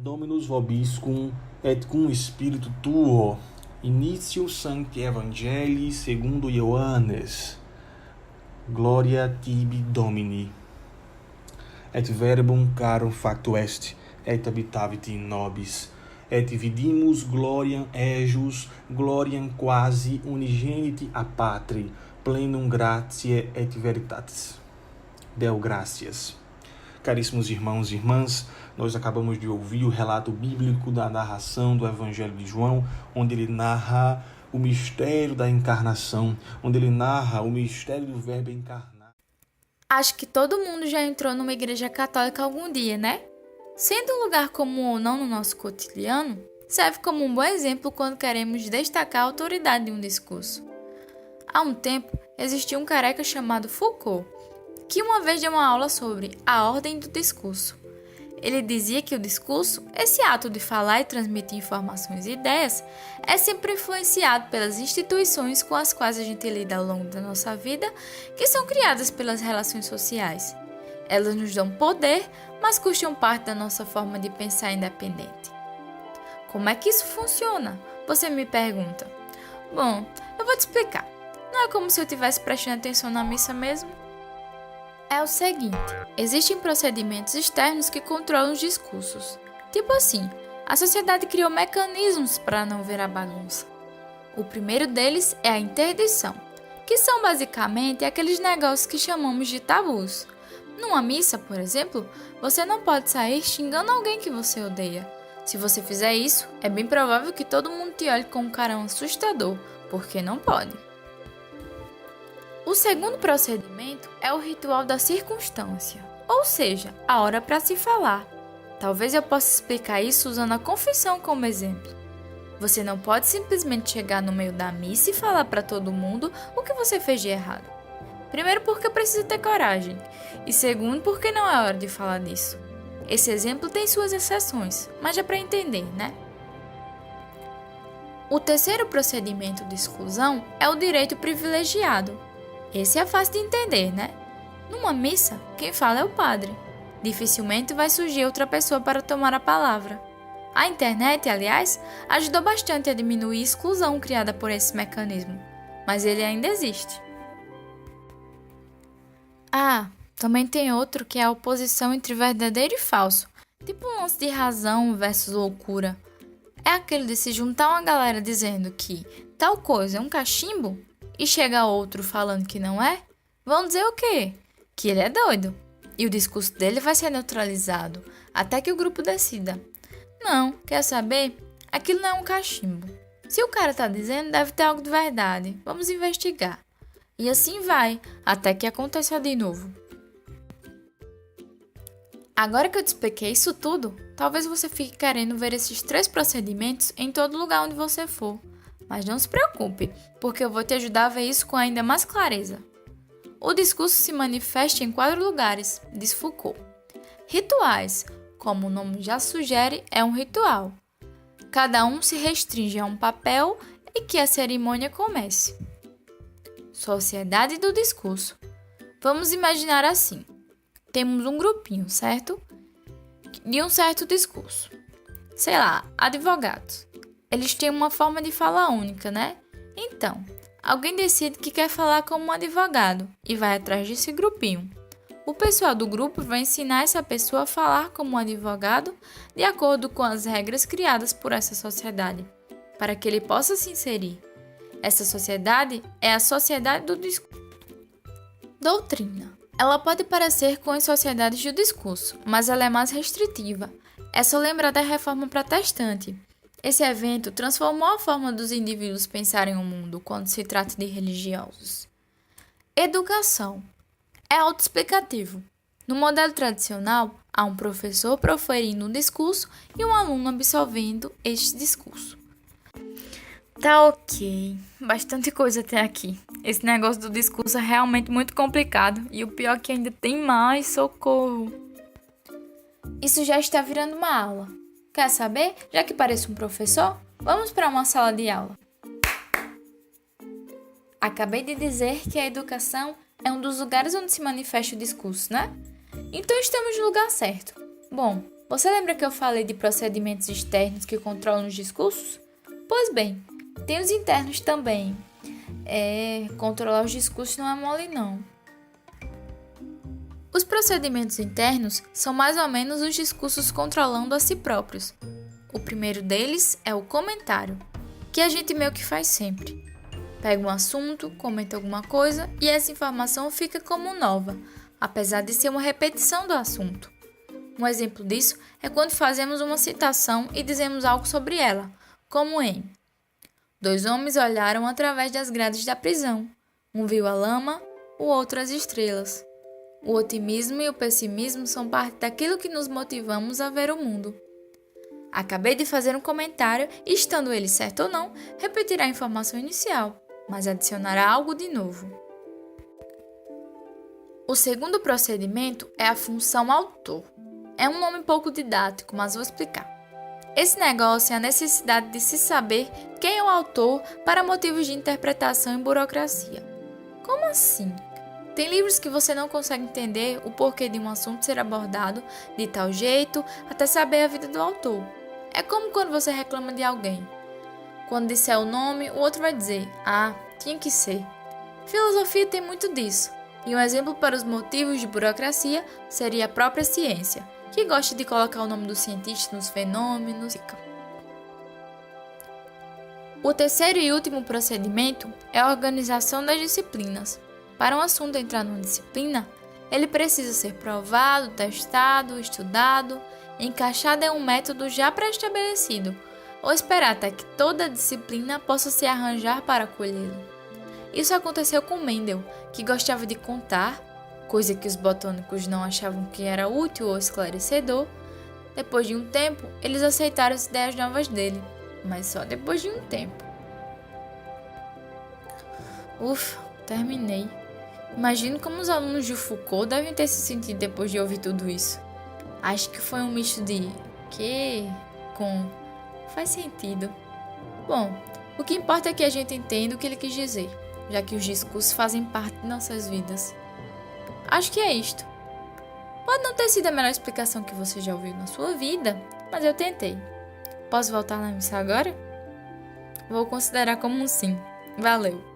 Dominus vobiscum et cum spiritu tuo, initio sancti evangelii secundo Ioannes. Gloria tibi Domini. Et verbum carum facto est, et habitavit in nobis, et vidimus gloriam ejus, gloriam quasi unigeniti a Patri, plenum gratiae et veritatis. Deo gracias. Caríssimos irmãos e irmãs, nós acabamos de ouvir o relato bíblico da narração do Evangelho de João, onde ele narra o mistério da encarnação, onde ele narra o mistério do Verbo encarnado. Acho que todo mundo já entrou numa igreja católica algum dia, né? Sendo um lugar comum ou não no nosso cotidiano, serve como um bom exemplo quando queremos destacar a autoridade de um discurso. Há um tempo, existia um careca chamado Foucault, que uma vez deu uma aula sobre a ordem do discurso. Ele dizia que o discurso, esse ato de falar e transmitir informações e ideias, é sempre influenciado pelas instituições com as quais a gente lida ao longo da nossa vida, que são criadas pelas relações sociais. Elas nos dão poder, mas custam parte da nossa forma de pensar independente. Como é que isso funciona? Você me pergunta. Bom, eu vou te explicar. Não é como se eu estivesse prestando atenção na missa mesmo? É o seguinte, existem procedimentos externos que controlam os discursos. Tipo assim, a sociedade criou mecanismos para não ver a bagunça. O primeiro deles é a interdição, que são basicamente aqueles negócios que chamamos de tabus. Numa missa, por exemplo, você não pode sair xingando alguém que você odeia. Se você fizer isso, é bem provável que todo mundo te olhe com um carão assustador, porque não pode. O segundo procedimento é o ritual da circunstância, ou seja, a hora para se falar. Talvez eu possa explicar isso usando a confissão como exemplo. Você não pode simplesmente chegar no meio da missa e falar para todo mundo o que você fez de errado. Primeiro, porque precisa ter coragem, e segundo, porque não é hora de falar disso. Esse exemplo tem suas exceções, mas é para entender, né? O terceiro procedimento de exclusão é o direito privilegiado. Esse é fácil de entender, né? Numa missa, quem fala é o padre. Dificilmente vai surgir outra pessoa para tomar a palavra. A internet, aliás, ajudou bastante a diminuir a exclusão criada por esse mecanismo, mas ele ainda existe. Também tem outro que é a oposição entre verdadeiro e falso, tipo um lance de razão versus loucura. É aquele de se juntar uma galera dizendo que tal coisa é um cachimbo e chega outro falando que não é, vão dizer o quê? Que ele é doido. E o discurso dele vai ser neutralizado, até que o grupo decida. Não, quer saber? Aquilo não é um cachimbo. Se o cara tá dizendo, deve ter algo de verdade. Vamos investigar. E assim vai, até que aconteça de novo. Agora que eu te expliquei isso tudo, talvez você fique querendo ver esses 3 procedimentos em todo lugar onde você for. Mas não se preocupe, porque eu vou te ajudar a ver isso com ainda mais clareza. O discurso se manifesta em 4 lugares, diz Foucault. Rituais, como o nome já sugere, é um ritual. Cada um se restringe a um papel e que a cerimônia comece. Sociedade do discurso. Vamos imaginar assim. Temos um grupinho, certo? De um certo discurso. Sei lá, advogados. Eles têm uma forma de fala única, né? Então, alguém decide que quer falar como um advogado e vai atrás desse grupinho. O pessoal do grupo vai ensinar essa pessoa a falar como um advogado de acordo com as regras criadas por essa sociedade, para que ele possa se inserir. Essa sociedade é a sociedade do discurso. Doutrina. Ela pode parecer com as sociedades do discurso, mas ela é mais restritiva. É só lembrar da Reforma Protestante. Esse evento transformou a forma dos indivíduos pensarem o mundo quando se trata de religiosos. Educação. É autoexplicativo. No modelo tradicional, há um professor proferindo um discurso e um aluno absorvendo este discurso. Tá ok. Bastante coisa até aqui. Esse negócio do discurso é realmente muito complicado e o pior é que ainda tem mais, socorro. Isso já está virando uma aula. Quer saber? Já que pareço um professor, vamos para uma sala de aula. Acabei de dizer que a educação é um dos lugares onde se manifesta o discurso, né? Então estamos no lugar certo. Bom, Você lembra que eu falei de procedimentos externos que controlam os discursos? Pois bem, tem os internos também. Controlar os discursos não é mole não. Os procedimentos internos são mais ou menos os discursos controlando a si próprios. O primeiro deles é o comentário, que a gente meio que faz sempre. Pega um assunto, comenta alguma coisa e essa informação fica como nova, apesar de ser uma repetição do assunto. Um exemplo disso é quando fazemos uma citação e dizemos algo sobre ela, como em: dois homens olharam através das grades da prisão. Um viu a lama, o outro as estrelas. O otimismo e o pessimismo são parte daquilo que nos motivamos a ver o mundo. Acabei de fazer um comentário e, estando ele certo ou não, repetirá a informação inicial, mas adicionará algo de novo. O segundo procedimento é a função autor. É um nome pouco didático, mas vou explicar. Esse negócio é a necessidade de se saber quem é o autor para motivos de interpretação e burocracia. Como assim? Tem livros que você não consegue entender o porquê de um assunto ser abordado de tal jeito até saber a vida do autor. É como quando você reclama de alguém. Quando disser o nome, o outro vai dizer: tinha que ser. Filosofia tem muito disso. E um exemplo para os motivos de burocracia seria a própria ciência, que gosta de colocar o nome do cientista nos fenômenos. O terceiro e último procedimento é a organização das disciplinas. Para um assunto entrar numa disciplina, ele precisa ser provado, testado, estudado, encaixado em um método já pré-estabelecido, ou esperar até que toda a disciplina possa se arranjar para acolhê-lo. Isso aconteceu com Mendel, que gostava de contar, coisa que os botânicos não achavam que era útil ou esclarecedor. Depois de um tempo, eles aceitaram as ideias novas dele, mas só depois de um tempo. Ufa, terminei. Imagino como os alunos de Foucault devem ter se sentido depois de ouvir tudo isso. Acho que foi um misto de que com faz sentido. Bom, o que importa é que a gente entenda o que ele quis dizer, já que os discursos fazem parte de nossas vidas. Acho que é isto. Pode não ter sido a melhor explicação que você já ouviu na sua vida, mas eu tentei. Posso voltar na missa agora? Vou considerar como um sim. Valeu!